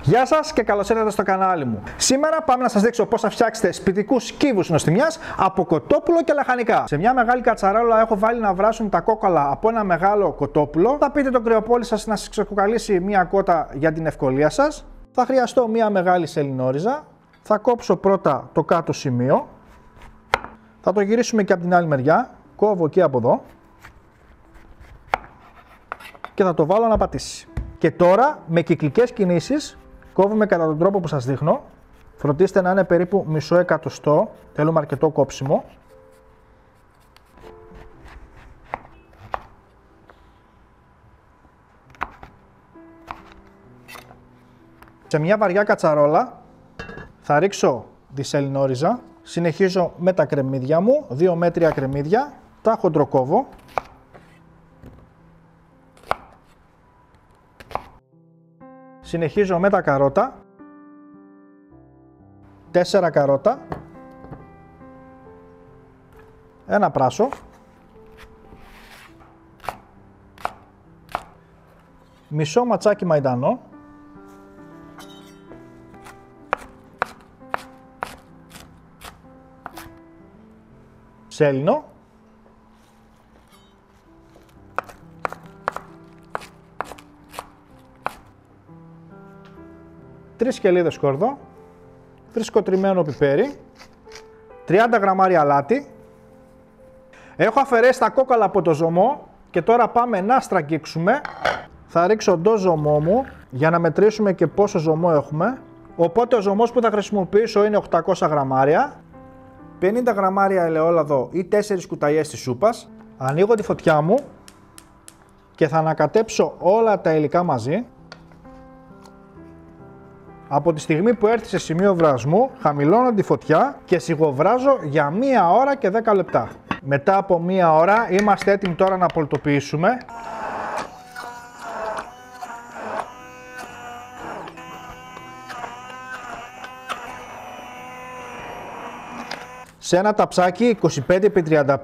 Γεια σας και καλώς ήρθατε στο κανάλι μου. Σήμερα πάμε να σας δείξω πώς θα φτιάξετε σπιτικούς κύβους νοστιμιάς από κοτόπουλο και λαχανικά. Σε μια μεγάλη κατσαρόλα έχω βάλει να βράσουν τα κόκαλα από ένα μεγάλο κοτόπουλο. Θα πείτε τον κρεοπόλη σας να σας ξεκουκαλίσει μια κότα για την ευκολία σας. Θα χρειαστώ μια μεγάλη σελινόριζα. Θα κόψω πρώτα το κάτω σημείο. Θα το γυρίσουμε και από την άλλη μεριά. Κόβω και από εδώ. Και θα το βάλω να πατήσει. Και τώρα με κυκλικές κινήσεις κόβουμε κατά τον τρόπο που σας δείχνω. Φροντίστε να είναι περίπου μισό εκατοστό. Θέλουμε αρκετό κόψιμο. Σε μια βαριά κατσαρόλα θα ρίξω τη σελινόριζα. Συνεχίζω με τα κρεμμύδια μου, 2 μέτρια κρεμμύδια. Τα χοντροκόβω. Συνεχίζω με τα καρότα, 4 καρότα, ένα πράσο, μισό ματσάκι μαϊντανό, σέλινο, τρεις σκελίδες σκόρδο, φρεσκοτριμμένο πιπέρι, 30 γραμμάρια αλάτι. Έχω αφαιρέσει τα κόκαλα από το ζωμό και τώρα πάμε να στραγγίξουμε. Θα ρίξω το ζωμό μου για να μετρήσουμε και πόσο ζωμό έχουμε. Οπότε ο ζωμός που θα χρησιμοποιήσω είναι 800 γραμμάρια, 50 γραμμάρια ελαιόλαδο ή 4 κουταλιές της σούπας. Ανοίγω τη φωτιά μου και θα ανακατέψω όλα τα υλικά μαζί. Από τη στιγμή που έρθει σε σημείο βρασμού, χαμηλώνω τη φωτιά και σιγοβράζω για 1 ώρα και 10 λεπτά. Μετά από 1 ώρα είμαστε έτοιμοι τώρα να πολτοποιήσουμε. Σε ένα ταψάκι 25x35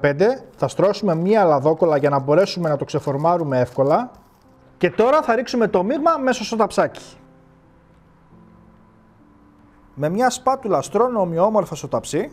θα στρώσουμε 1 λαδόκολλα για να μπορέσουμε να το ξεφορμάρουμε εύκολα. Και τώρα θα ρίξουμε το μείγμα μέσα στο ταψάκι. Με μια σπάτουλα στρώνω ομοιόμορφα στο ταψί.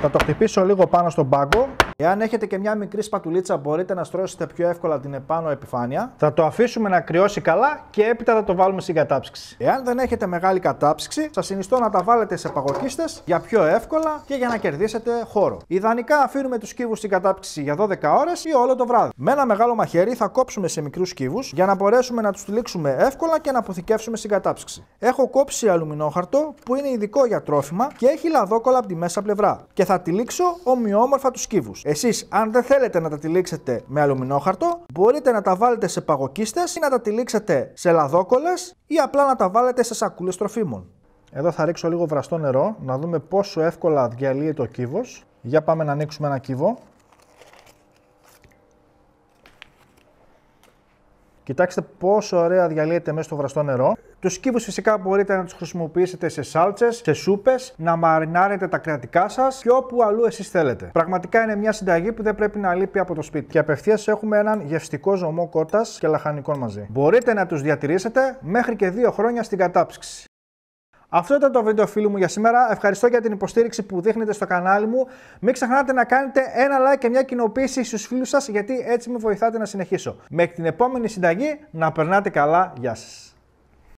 Θα το χτυπήσω λίγο πάνω στον πάγκο. Εάν έχετε και μια μικρή σπατουλίτσα μπορείτε να στρώσετε πιο εύκολα την επάνω επιφάνεια. Θα το αφήσουμε να κρυώσει καλά και έπειτα θα το βάλουμε στην κατάψυξη. Εάν δεν έχετε μεγάλη κατάψυξη, σας συνιστώ να τα βάλετε σε παγοκίστες για πιο εύκολα και για να κερδίσετε χώρο. Ιδανικά αφήνουμε τους κύβους στην κατάψυξη για 12 ώρες ή όλο το βράδυ. Με ένα μεγάλο μαχαίρι θα κόψουμε σε μικρούς κύβους για να μπορέσουμε να τους τυλίξουμε εύκολα και να αποθηκεύσουμε στην κατάψυξη. Έχω κόψει αλουμινόχαρτο που είναι ειδικό για τρόφιμα και έχει λαδόκολλα από τη μέσα πλευρά. Και θα τυλίξω ομοιόμορφα τους κύβους. Εσείς, αν δεν θέλετε να τα τυλίξετε με αλουμινόχαρτο, μπορείτε να τα βάλετε σε παγοκίστες ή να τα τυλίξετε σε λαδόκολλες ή απλά να τα βάλετε σε σακούλες τροφίμων. Εδώ θα ρίξω λίγο βραστό νερό, να δούμε πόσο εύκολα διαλύεται ο κύβος. Για πάμε να ανοίξουμε ένα κύβο. Κοιτάξτε πόσο ωραία διαλύεται μέσα στο βραστό νερό. Τους κύβους φυσικά μπορείτε να τους χρησιμοποιήσετε σε σάλτσες, σε σούπες, να μαρινάρετε τα κρεατικά σας και όπου αλλού εσείς θέλετε. Πραγματικά είναι μια συνταγή που δεν πρέπει να λείπει από το σπίτι. Και απευθείας έχουμε έναν γευστικό ζωμό κότας και λαχανικών μαζί. Μπορείτε να τους διατηρήσετε μέχρι και 2 χρόνια στην κατάψυξη. Αυτό ήταν το βίντεο φίλοι μου για σήμερα. Ευχαριστώ για την υποστήριξη που δείχνετε στο κανάλι μου. Μην ξεχνάτε να κάνετε ένα like και μια κοινοποίηση στους φίλους σας γιατί έτσι με βοηθάτε να συνεχίσω. Μέχρι την επόμενη συνταγή να περνάτε καλά. Γεια σας.